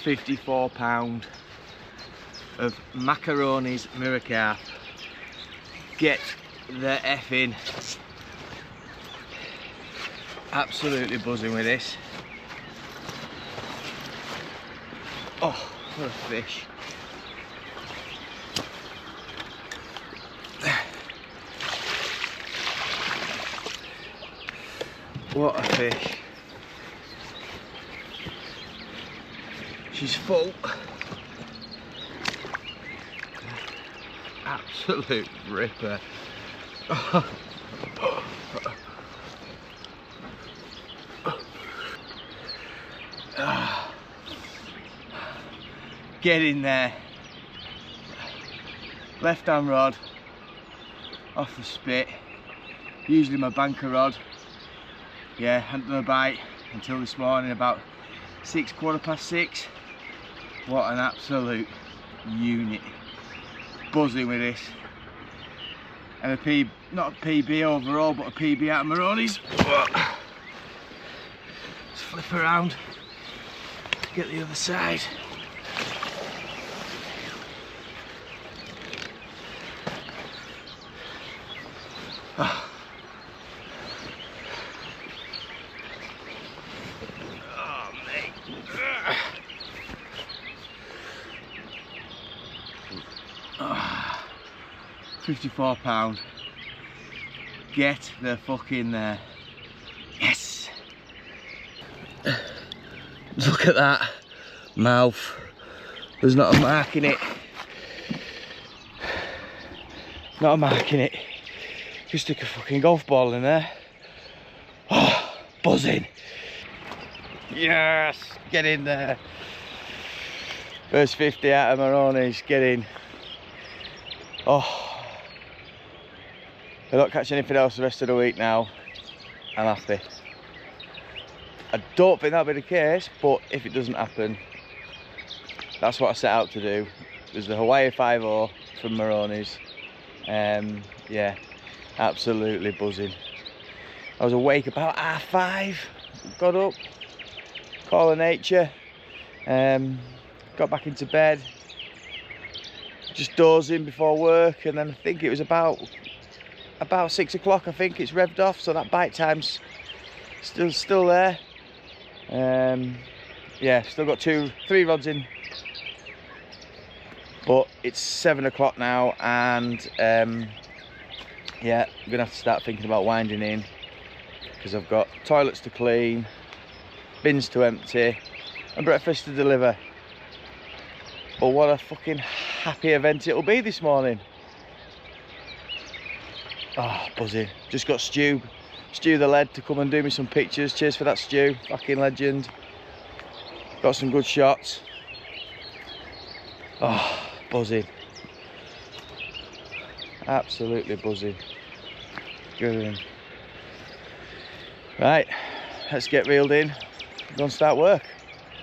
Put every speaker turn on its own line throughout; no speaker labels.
£54 of Moroinis mirror carp. Get the effing. Absolutely buzzing with this. Oh, what a fish. What a fish. She's full. Absolute ripper. Get in there. Left hand rod off the spit. Usually my banker rod. Yeah, hadn't done a bite until this morning about 6:15. What an absolute unit. Buzzing with this. And not a PB overall, but a PB out of Moroinis. Let's flip around, get the other side. Oh. Oh, mate. Oh. £54. Get the fuck in there. Yes. Look at that mouth. There's not a mark in it. Not a mark in it. Just stick a fucking golf ball in there. Oh, buzzing. Yes, get in there. First 50 out of Moroinis, get in. Oh. I don't catch anything else the rest of the week now. I'm happy. I don't think that'll be the case, but if it doesn't happen, that's what I set out to do. It was the Hawaii 5-0 from Moroinis. Yeah, absolutely buzzing. I was awake about 5:30, got up, call of nature, got back into bed, just dozing before work, and then I think it was about 6 o'clock, I think it's revved off, so that bite time's still there. Yeah, still got 3 rods in, but it's 7 o'clock now, and yeah, I'm gonna have to start thinking about winding in, because I've got toilets to clean, bins to empty, and breakfast to deliver. But what a fucking happy event it'll be this morning. Oh, buzzing. Just got Stu the lead to come and do me some pictures. Cheers for that, Stu. Fucking legend. Got some good shots. Oh, buzzing. Absolutely buzzing. Good. Right, let's get reeled in. Go and start work.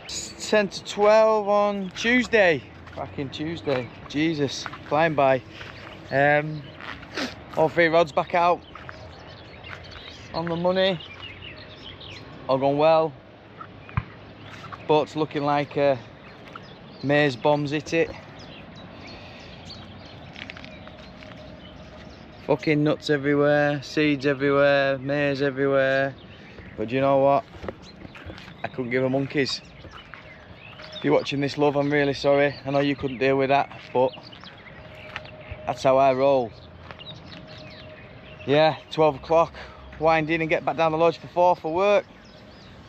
It's 10 to 12 on Tuesday. Fucking Tuesday. Jesus, flying by. All 3 rods back out on the money. All gone well. Boat's looking like a maize bomb's hit it. Fucking nuts everywhere, seeds everywhere, maize everywhere. But do you know what? I couldn't give a monkeys. If you're watching this, love, I'm really sorry. I know you couldn't deal with that, but that's how I roll. Yeah, 12 o'clock, wind in and get back down the lodge for 4 for work.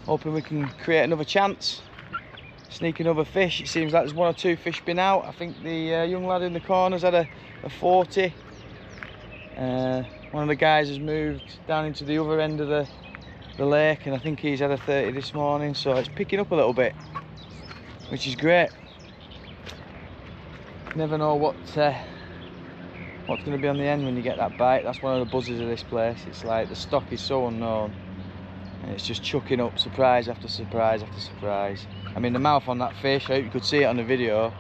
Hoping we can create another chance. Sneak another fish. It seems like there's 1 or 2 fish been out. I think the young lad in the corner's had a 40. One of the guys has moved down into the other end of the lake, and I think he's had a 30 this morning, so it's picking up a little bit, which is great. Never know what's going to be on the end when you get that bite. That's one of the buzzes of this place. It's like the stock is so unknown, and it's just chucking up surprise after surprise after surprise. I mean, the mouth on that fish, I hope you could see it on the video.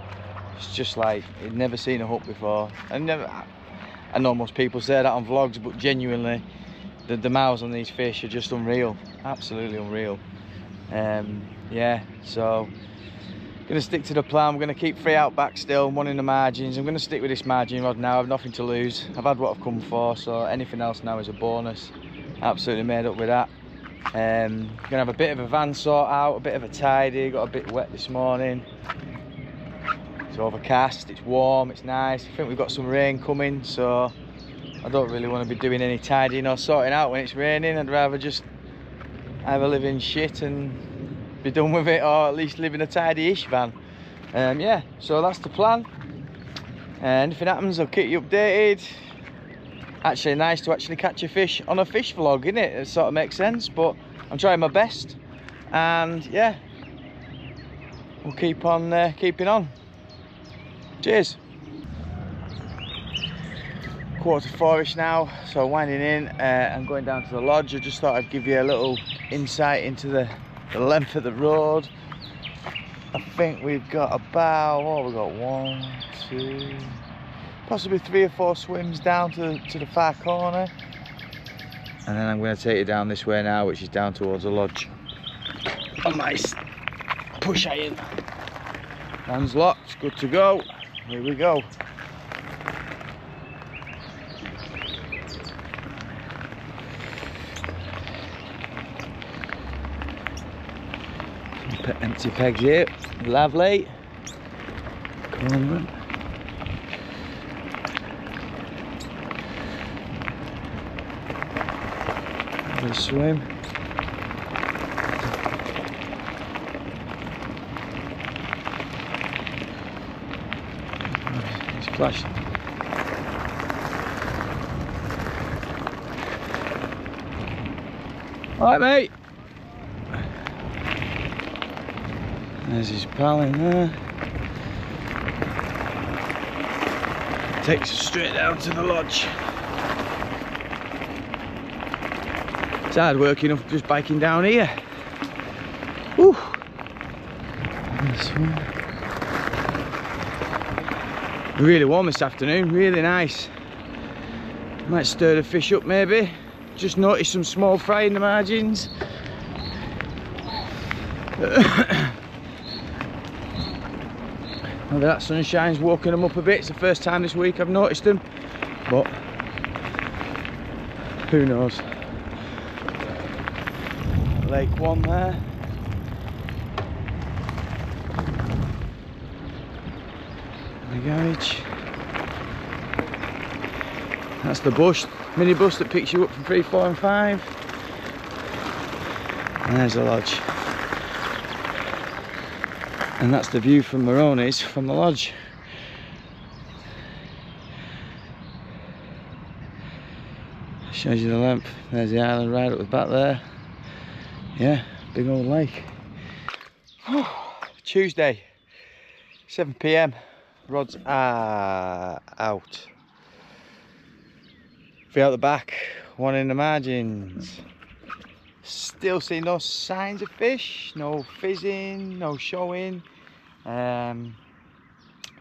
It's just like you'd never seen a hook before. I know most people say that on vlogs, but genuinely the mouths on these fish are just unreal, absolutely unreal. Yeah, so Gonna stick to the plan. We're gonna keep 3 out back still, 1 in the margins. I'm gonna stick with this margin rod now. I've nothing to lose. I've had what I've come for, so anything else now is a bonus. Absolutely made up with that. Gonna have a bit of a van sort out, a bit of a tidy. Got a bit wet this morning. It's overcast, it's warm, it's nice. I think we've got some rain coming, so I don't really want to be doing any tidying or sorting out when it's raining. I'd rather just either live in shit and be done with it, or at least live in a tidy-ish van. Yeah, so that's the plan. And if it happens, I'll keep you updated. Actually nice to actually catch a fish on a fish vlog, isn't it? It sort of makes sense, but I'm trying my best. And yeah, we'll keep on keeping on. Cheers. 3:45ish now, so winding in. I'm going down to the lodge. I just thought I'd give you a little insight into the length of the road. I think we've got about, what have we got, 1, 2, possibly 3 or 4 swims down to the far corner. And then I'm going to take you down this way now, which is down towards the lodge. A nice push iron. Hands locked, good to go. Here we go. Empty pegs here, lovely. Come on. Have a swim. It's flashing. All right, mate. There's his pal in there. Takes us straight down to the lodge. It's hard work enough just biking down here. Whew. Really warm this afternoon, really nice. Might stir the fish up maybe. Just noticed some small fry in the margins. Maybe that sunshine's woken them up a bit. It's the first time this week I've noticed them, but who knows. Lake 1 there. The garage. That's the bus, mini bus that picks you up from 3, 4 and 5. And there's the lodge. And that's the view from Moroinis from the lodge. Shows you the length. There's the island right up the back there. Yeah, big old lake. Tuesday, 7 PM. Rods are out. 3 out the back, 1 in the margins. Still see no signs of fish, no fizzing, no showing.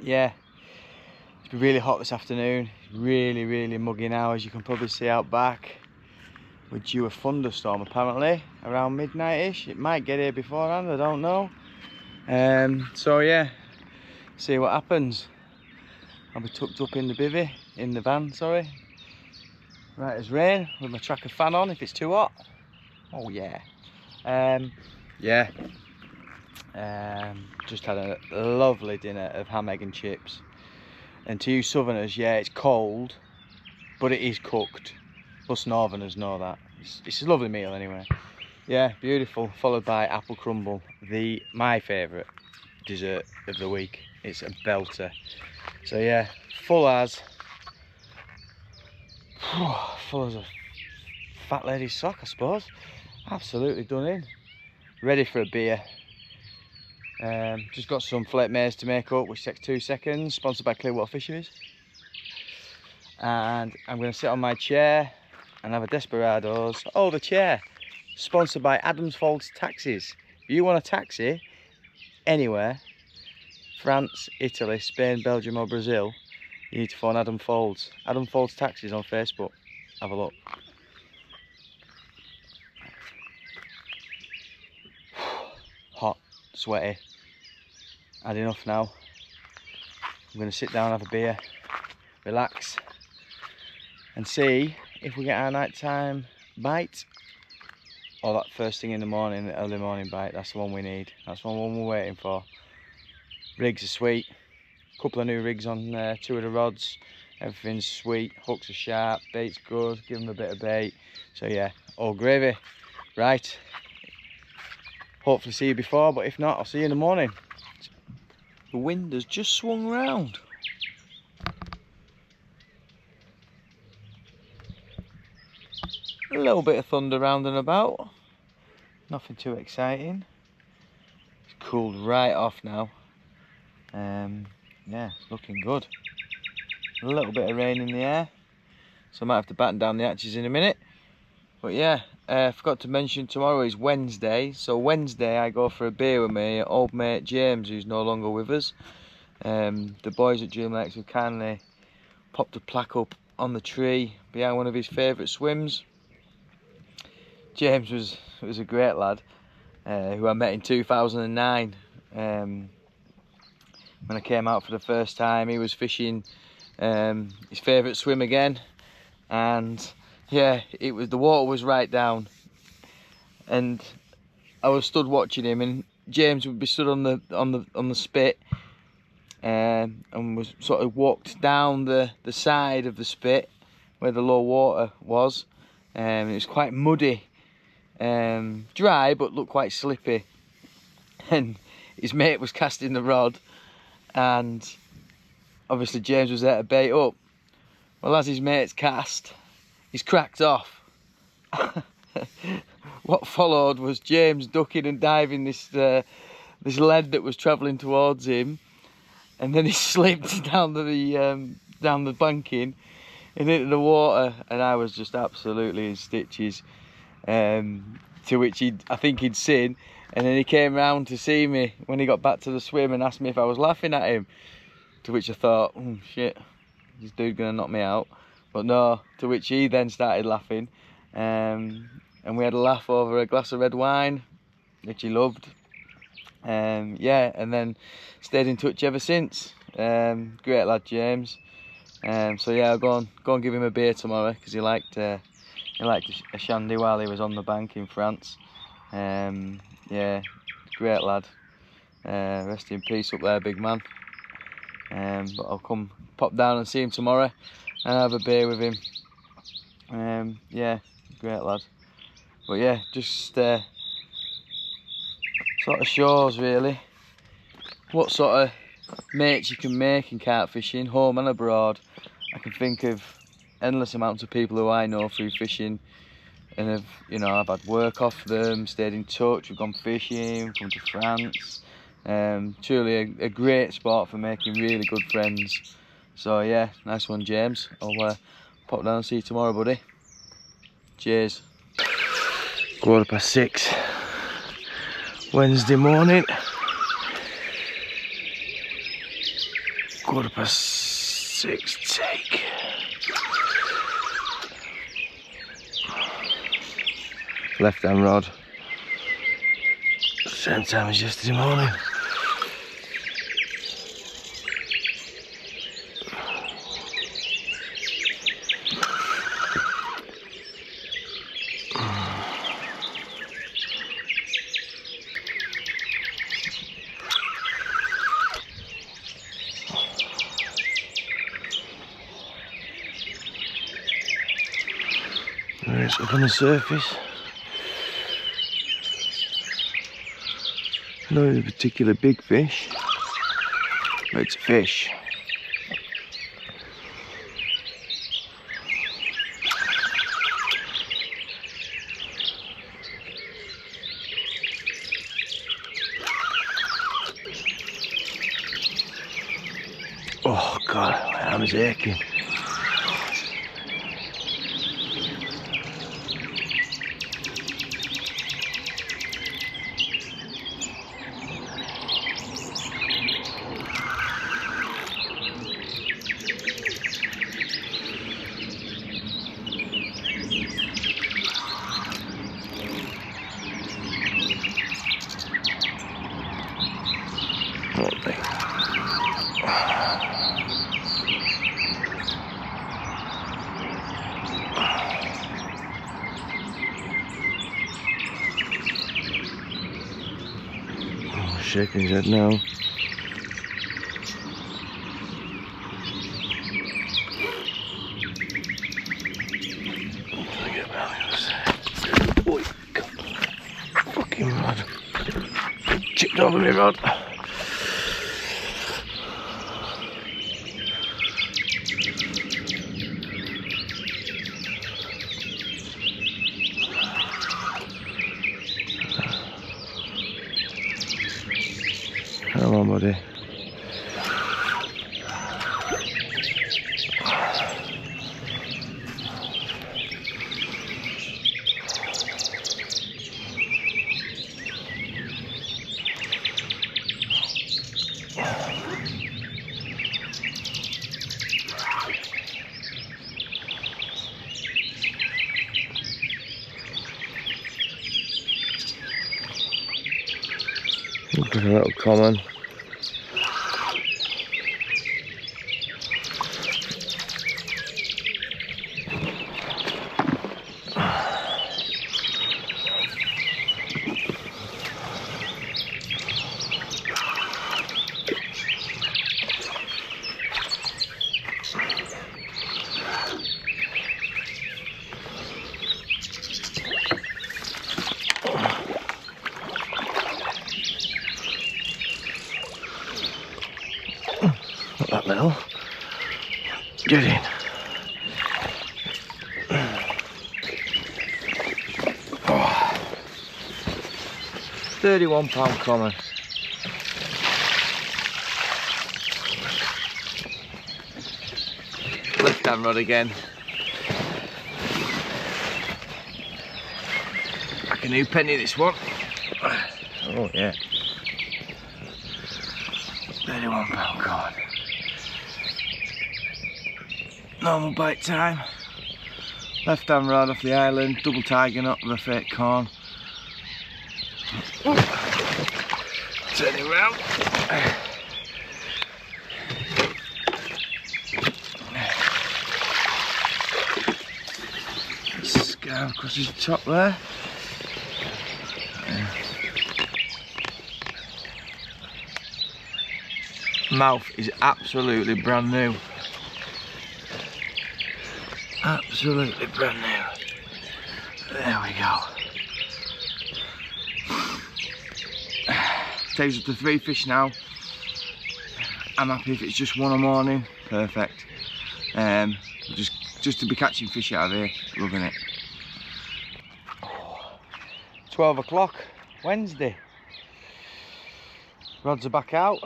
Yeah, it's been really hot this afternoon. Really muggy now, as you can probably see out back. We're due a thunderstorm apparently around midnight-ish. It might get here beforehand, I don't know. So yeah, see what happens. I'll be tucked up in the bivvy, in the van, sorry. Right as rain, with my tracker fan on if it's too hot. Oh yeah. Yeah. Just had a lovely dinner of ham, egg and chips. And to you southerners, yeah, it's cold, but it is cooked. Us northerners know that. It's a lovely meal anyway. Yeah, beautiful. Followed by apple crumble, my favourite dessert of the week. It's a belter. So yeah, full as a fat lady's sock, I suppose. Absolutely done in. Ready for a beer. Just got some flake maize to make up, which takes 2 seconds. Sponsored by Clearwater Fisheries. And I'm going to sit on my chair and have a Desperados. Oh, the chair. Sponsored by Adams Folds Taxis. If you want a taxi anywhere, France, Italy, Spain, Belgium or Brazil, you need to phone Adam Folds. Adam Folds Taxis on Facebook. Have a look. Hot, sweaty, had enough now. I'm going to sit down, have a beer, relax, and see if we get our nighttime bite, or that first thing in the morning, the early morning bite. That's the one we need. That's the one we're waiting for. Rigs are sweet. A couple of new rigs on 2 of the rods. Everything's sweet. Hooks are sharp. Bait's good. Give them a bit of bait. So yeah, all gravy. Right. Hopefully see you before, but if not, I'll see you in the morning. The wind has just swung round. A little bit of thunder round and about. Nothing too exciting. It's cooled right off now. Yeah, it's looking good. A little bit of rain in the air, so I might have to batten down the hatches in a minute. But yeah, I forgot to mention tomorrow is Wednesday. So Wednesday I go for a beer with my old mate James, who's no longer with us. The boys at Dreamlakes have kindly popped a plaque up on the tree behind one of his favourite swims. James was a great lad, who I met in 2009. When I came out for the first time, he was fishing his favourite swim again, and yeah, the water was right down, and I was stood watching him, and James would be stood on the spit, and was sort of walked down the side of the spit where the low water was. It was quite muddy, dry, but looked quite slippy, and his mate was casting the rod, and obviously James was there to bait up. Well, as his mate's cast, he's cracked off. What followed was James ducking and diving this lead that was travelling towards him, and then he slipped down the banking and into the water, and I was just absolutely in stitches. To which I think he'd seen, and then he came round to see me when he got back to the swim and asked me if I was laughing at him. To which I thought, shit, this dude gonna knock me out. But no, to which he then started laughing, and we had a laugh over a glass of red wine, which he loved. Yeah, and then stayed in touch ever since. Great lad, James. So yeah, I'll go and give him a beer tomorrow, because he liked a shandy while he was on the bank in France. Yeah, great lad. Rest in peace up there, big man. But I'll pop down and see him tomorrow and have a beer with him. Yeah, great lad. But yeah, just sort of shows really what sort of mates you can make in carp fishing, home and abroad. I can think of endless amounts of people who I know through fishing, and I've had work off them, stayed in touch, we've gone fishing, come to France. Truly a great sport for making really good friends. So yeah, nice one, James. I'll pop down and see you tomorrow, buddy. Cheers. 6:15 Wednesday morning. 6:15 take. Left hand rod. Same time as yesterday morning. There it's up on the surface. Not a particular big fish, but it's a fish. Oh God, my arm's aching. What thing? Oh, shaking his head now. Oi, fucking rod. Chipped over me rod. Come on, buddy. Looks like a little common. Not that little. Get in. Oh. £31 common. Left hand rod again. Like a new penny this one. Oh yeah. £31 common. Normal bite time. Left hand rod off the island, double tiger knot with a fake corn. Turn it round. Scarf across his top there. Mouth is absolutely brand new. Absolutely brand new. There we go. Takes up to 3 fish now. I'm happy if it's just one a morning. Perfect. Just to be catching fish out of here. Loving it. 12 o'clock, Wednesday. Rods are back out.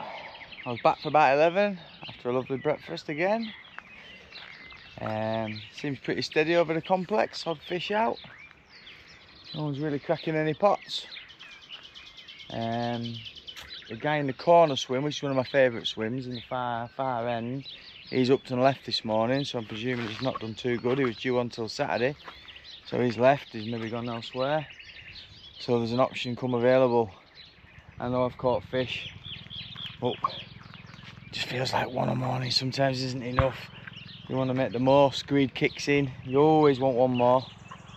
I was back for about 11 after a lovely breakfast again. Seems pretty steady over the complex, odd fish out. No one's really cracking any pots. The guy in the corner swim, which is one of my favourite swims in the far end, he's up and left this morning, so I'm presuming he's not done too good. He was due until Saturday, so he's left, he's maybe gone elsewhere. So there's an option come available. I know I've caught fish, but just feels like one a morning sometimes isn't enough. You want to make the most, greed kicks in, you always want one more.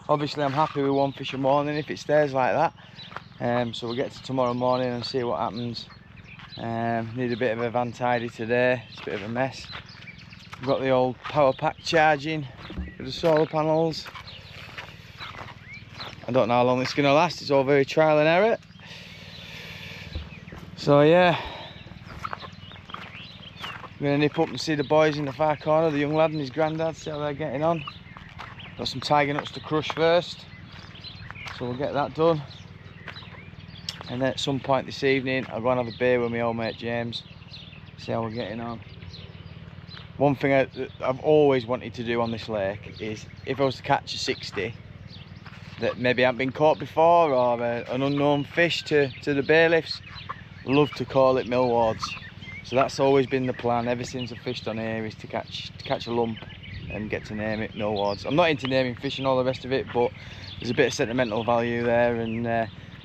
Obviously I'm happy with one fish a morning if it stays like that. So we'll get to tomorrow morning and see what happens. Need a bit of a van tidy today, it's a bit of a mess. We've got the old power pack charging for the solar panels. I don't know how long it's going to last, it's all very trial and error. So yeah, I'm going to nip up and see the boys in the far corner, the young lad and his granddad, see how they're getting on. Got some tiger nuts to crush first, so we'll get that done. And then at some point this evening, I'll go and have a beer with my old mate James, see how we're getting on. One thing I've always wanted to do on this lake is, if I was to catch a 60 that maybe hadn't been caught before, or an unknown fish to the bailiffs, love to call it millwards. So that's always been the plan ever since I fished on here, is to catch a lump and get to name it millwards. I'm not into naming fish and all the rest of it, but there's a bit of sentimental value there, and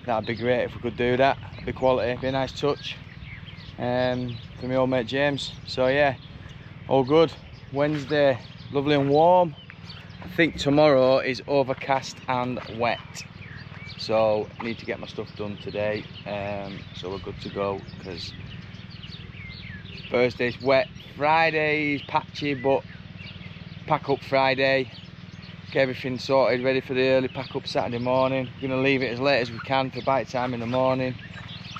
that'd be great if we could do that. It'd be quality, it'd be a nice touch. for my old mate James. So yeah, all good. Wednesday, lovely and warm. I think tomorrow is overcast and wet, so I need to get my stuff done today. So we're good to go, because Thursday's wet, Friday's patchy, but pack up Friday, get everything sorted, ready for the early pack up Saturday morning. We're going to leave it as late as we can for bite time in the morning.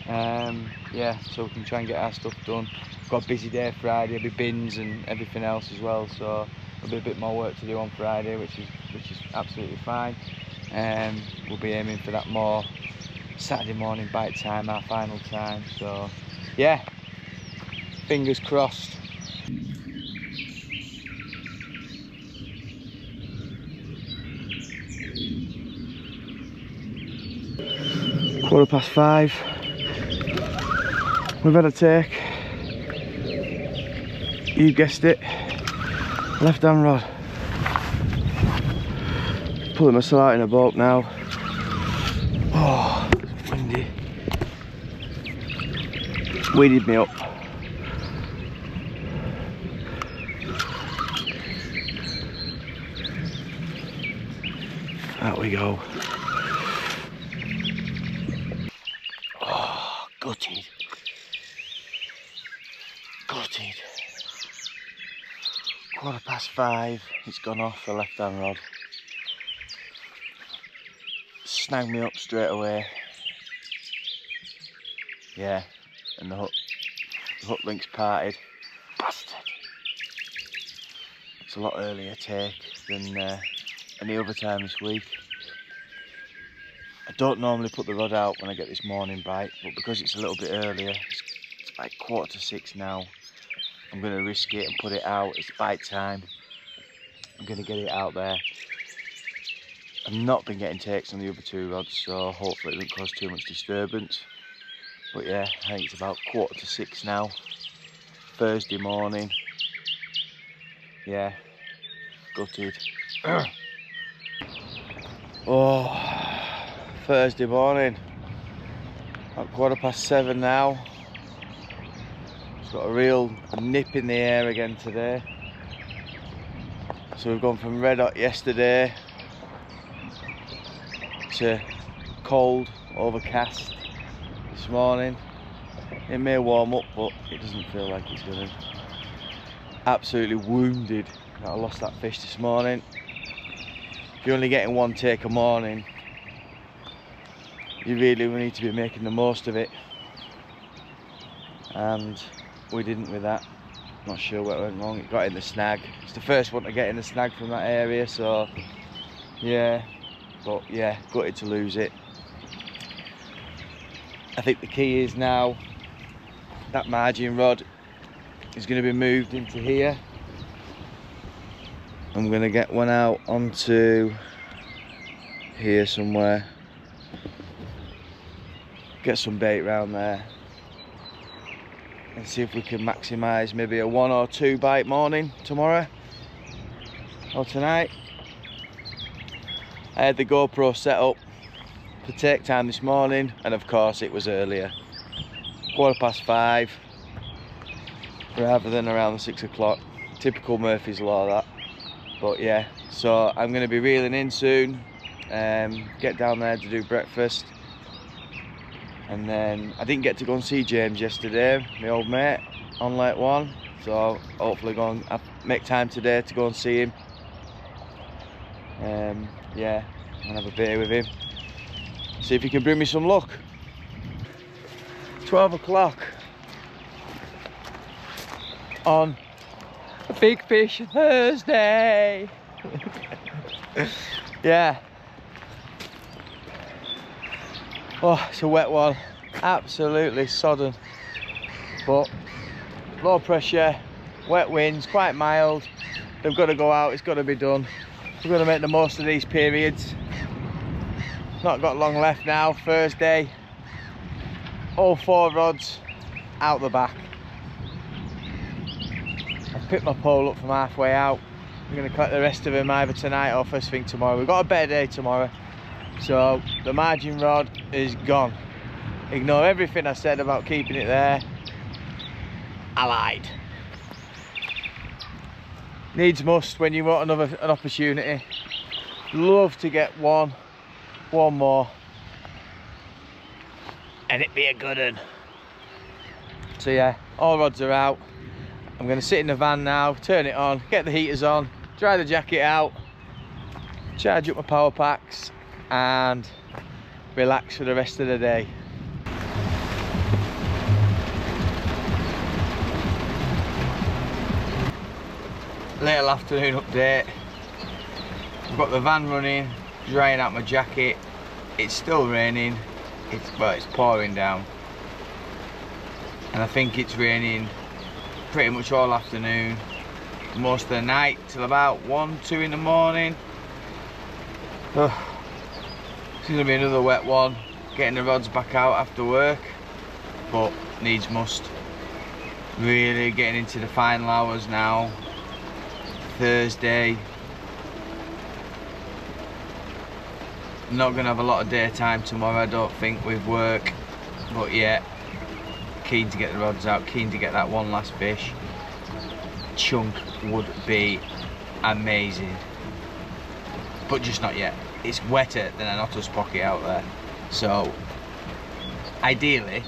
Yeah, so we can try and get our stuff done. Got a busy day Friday, there'll be bins and everything else as well, so there'll be a bit more work to do on Friday, which is absolutely fine. We'll be aiming for that more Saturday morning bite time, our final time. So yeah, fingers crossed. Quarter past 5. We've had a take. You guessed it. Left hand rod. Pulling myself out in a boat now. Oh, it's windy. Weeded me up. Out we go. Oh, gutted. Gutted. Quarter past 5. It's gone off the left hand rod. Snagged me up straight away. Yeah, and the hook link's parted. Bastard. It's a lot earlier take than any other time this week. I don't normally put the rod out when I get this morning bite, but because it's a little bit earlier, it's like 5:45 now, I'm going to risk it and put it out. It's bite time. I'm going to get it out there. I've not been getting takes on the other two rods, so hopefully it doesn't cause too much disturbance. But yeah, I think it's about 5:45 now, Thursday morning. Yeah, gutted. Oh, Thursday morning, at 7:15 now. It's got a real nip in the air again today. So we've gone from red hot yesterday to cold, overcast this morning. It may warm up, but it doesn't feel like it's gonna. Absolutely wounded that I lost that fish this morning. If you're only getting one take a morning, you really need to be making the most of it, and we didn't with that. Not sure what went wrong. It got in the snag. It's the first one to get in the snag from that area, so yeah. But yeah, gutted to lose it. I think the key is now that margin rod is going to be moved into here. I'm going to get one out onto here somewhere. Get some bait round there. And see if we can maximise maybe a 1 or 2 bite morning tomorrow or tonight. I had the GoPro set up for take time this morning, and of course it was earlier, 5:15 rather than around the 6 o'clock. Typical Murphy's Law that. But yeah, so I'm going to be reeling in soon, get down there to do breakfast. And then I didn't get to go and see James yesterday, my old mate, on Lake 1. So hopefully go and make time today to go and see him. Yeah, and have a beer with him. See if he can bring me some luck. 12 o'clock on a Big Fish Thursday. Yeah. Oh, it's a wet one, absolutely sodden, but low pressure, wet winds, quite mild. They've got to go out, it's got to be done. We're going to make the most of these periods. Not got long left now. Thursday, all 4 rods out the back. I've picked my pole up from halfway out. I'm going to collect the rest of them either tonight or first thing tomorrow. We've got a better day tomorrow. So the margin rod is gone. Ignore everything I said about keeping it there. I lied. Needs must when you want an opportunity. Love to get one more, and it'd be a good one. So yeah, all rods are out. I'm going to sit in the van now, turn it on, get the heaters on, dry the jacket out, charge up my power packs, and relax for the rest of the day. Little afternoon update. I've got the van running, drying out my jacket. It's still raining. It's pouring down, and I think it's raining pretty much all afternoon, most of the night till about 1, 2 in the morning. This is gonna be another wet one. Getting the rods back out after work, but needs must. Really getting into the final hours now. Thursday. Not gonna have a lot of daytime tomorrow, I don't think, with work, but yeah, keen to get the rods out, keen to get that one last fish. Chunk would be amazing, but just not yet. It's wetter than an otter's pocket out there, so ideally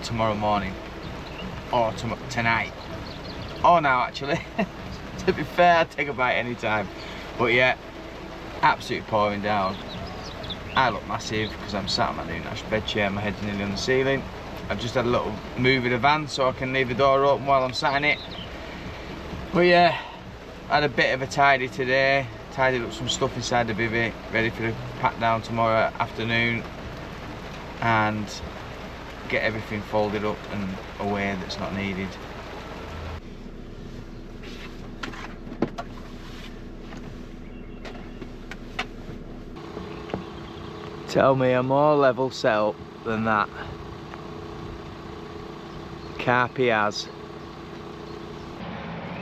tomorrow morning or tonight, or now actually. To be fair, I'd take a bite anytime, but yeah, absolutely pouring down. I look massive because I'm sat on my new Nash bed chair, my head's nearly on the ceiling. I've just had a little move in the van so I can leave the door open while I'm sat in it. But yeah, I had a bit of a tidy today, tidied up some stuff inside the bivvy, ready for the pack down tomorrow afternoon, and get everything folded up and away that's not needed. Tell me a more level setup than that. Carpy has.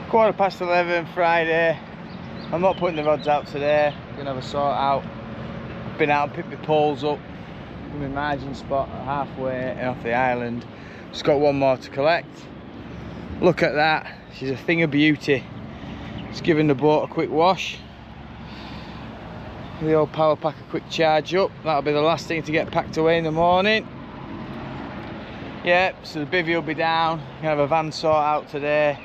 11:15 Friday. I'm not putting the rods out today. I'm gonna have a sort out. I've been out and picked my poles up from my margin spot halfway off the island. Just got one more to collect. Look at that. She's a thing of beauty. Just giving the boat a quick wash. The old power pack a quick charge up. That'll be the last thing to get packed away in the morning. Yeah, so the bivvy will be down. Gonna have a van sort out today,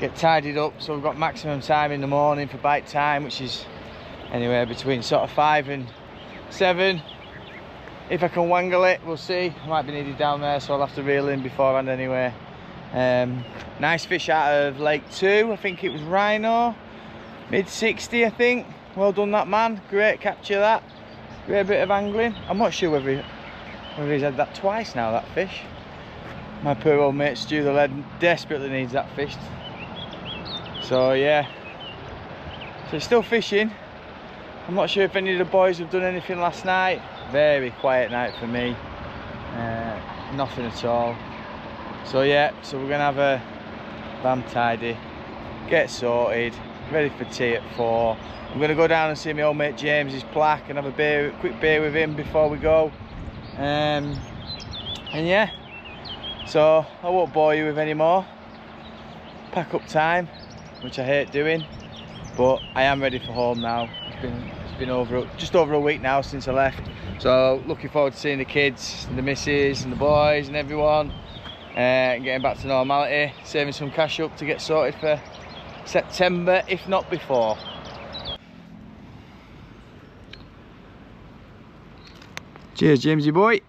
get tidied up, so we've got maximum time in the morning for bite time, which is anywhere between sort of 5 and 7. If I can wangle it, we'll see. I might be needed down there, so I'll have to reel in beforehand anyway. Nice fish out of Lake 2. I think it was Rhino, mid 60 I think. Well done that man, great capture that. Great bit of angling. I'm not sure whether he's had that twice now, that fish. My poor old mate Stu the lead desperately needs that fish. So yeah, so he's still fishing. I'm not sure if any of the boys have done anything last night. Very quiet night for me, nothing at all. So yeah, so we're gonna have a van tidy, get sorted, ready for tea at 4. I'm going to go down and see my old mate James's plaque and have a quick beer with him before we go. And yeah, so I won't bore you with any more. Pack up time, which I hate doing, but I am ready for home now. It's been just over a week now since I left. So looking forward to seeing the kids, and the missus and the boys and everyone, and getting back to normality, saving some cash up to get sorted for September, if not before. Cheers, Jamesy boy.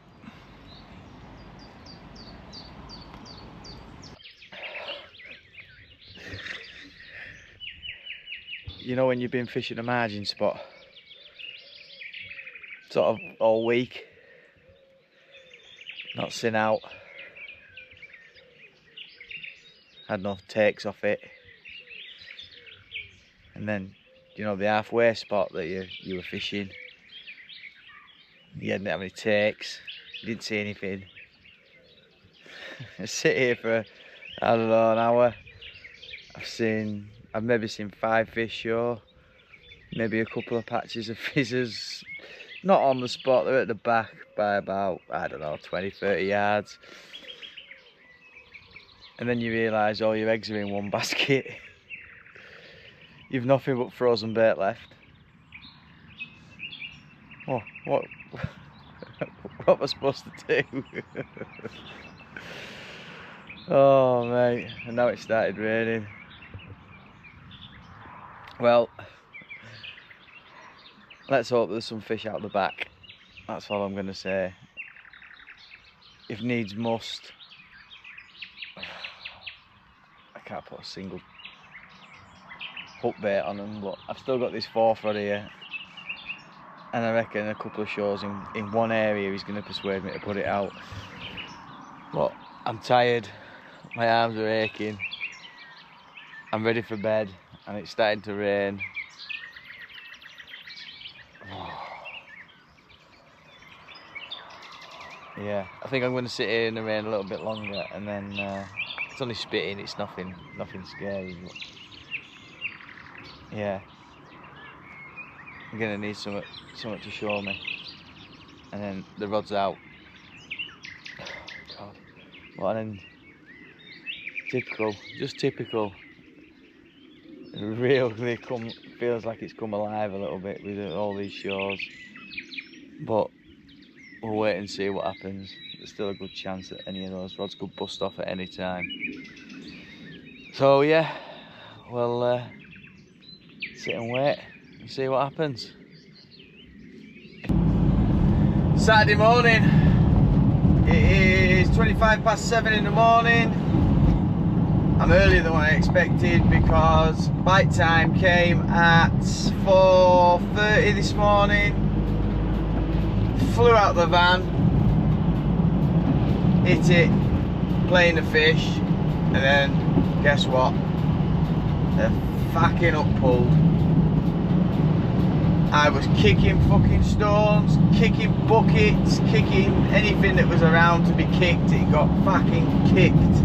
You know when you've been fishing a margin spot sort of all week, not seen out, had no takes off it, and then you know the halfway spot that you were fishing, you didn't have any takes, you didn't see anything. I sit here for, I don't know, an hour. I've maybe seen 5 fish show, maybe a couple of patches of fizzers, not on the spot, they're at the back by about, I don't know, 20-30 yards. and then you realise all your eggs are in one basket. You've nothing but frozen bait left. Oh, what am I supposed to do? Oh mate, and now it started raining. Well, let's hope there's some fish out the back. That's all I'm going to say. If needs must. I can't put a single hook bait on them, but I've still got this 4th rod here, and I reckon a couple of shows in one area he's going to persuade me to put it out. But I'm tired, my arms are aching, I'm ready for bed, and it's starting to rain. Yeah, I think I'm going to sit here in the rain a little bit longer, and then it's only spitting, it's nothing scary. But yeah, I'm going to need something to show me, and then the rod's out. God, what an end. Typical, just typical. It really feels like it's come alive a little bit with all these shows, but we'll wait and see what happens. There's still a good chance that any of those rods could bust off at any time. So yeah, we'll sit and wait and see what happens. Saturday morning. It is 7:25 in the morning. I'm earlier than what I expected because bite time came at 4:30 this morning. Flew out the van, hit it, playing the fish, and then guess what? They're fucking uppulled. I was kicking fucking stones, kicking buckets, kicking anything that was around to be kicked. It got fucking kicked.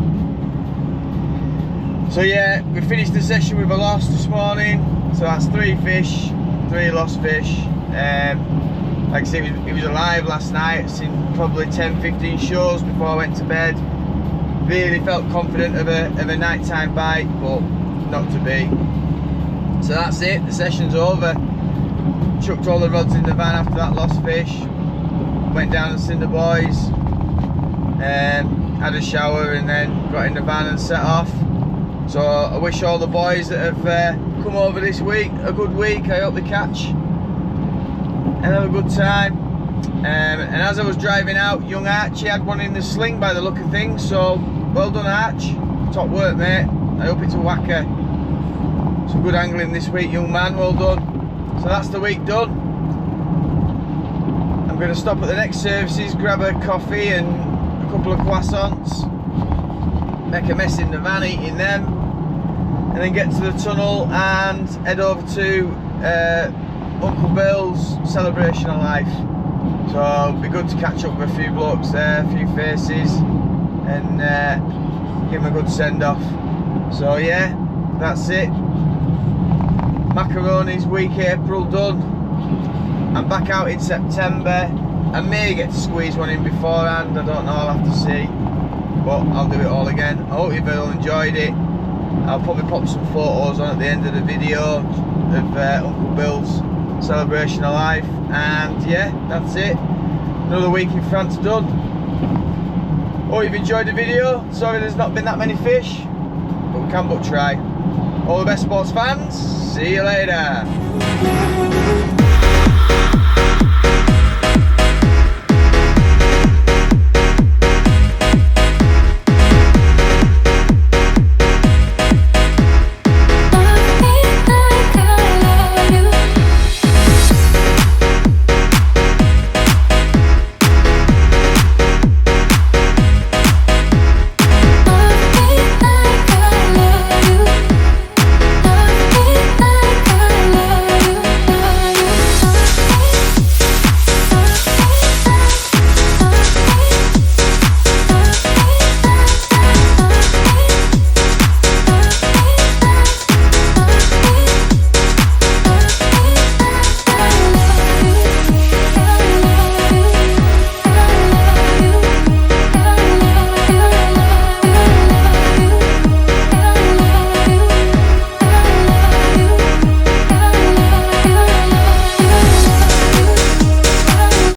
So yeah, we finished the session with a loss this morning. So that's 3 fish, 3 lost fish. Like I said, it was alive last night. I've seen probably 10-15 shows before I went to bed. Really felt confident of a nighttime bite, but not to be. So that's it, the session's over. Chucked all the rods in the van after that lost fish. Went down and seen the boys. Had a shower and then got in the van and set off. So I wish all the boys that have come over this week a good week. I hope they catch and have a good time. And as I was driving out, young Archie had one in the sling by the look of things, so well done Arch, top work mate. I hope it's a whacker. Some good angling this week, young man, well done. So that's the week done. I'm going to stop at the next services, grab a coffee and a couple of croissants, make a mess in the van eating them, and then get to the tunnel and head over to Uncle Bill's celebration of life. So it'll be good to catch up with a few blokes there, a few faces, and give them a good send off. So yeah, that's it. Moroinis week April done. I'm back out in September. I may get to squeeze one in beforehand, I don't know, I'll have to see. But I'll do it all again. I hope you've all enjoyed it. I'll probably pop some photos on at the end of the video of Uncle Bill's celebration of life. And yeah, that's it. Another week in France done. Hope you've enjoyed the video. Sorry there's not been that many fish, but we can but try. All the best sports fans. See you later.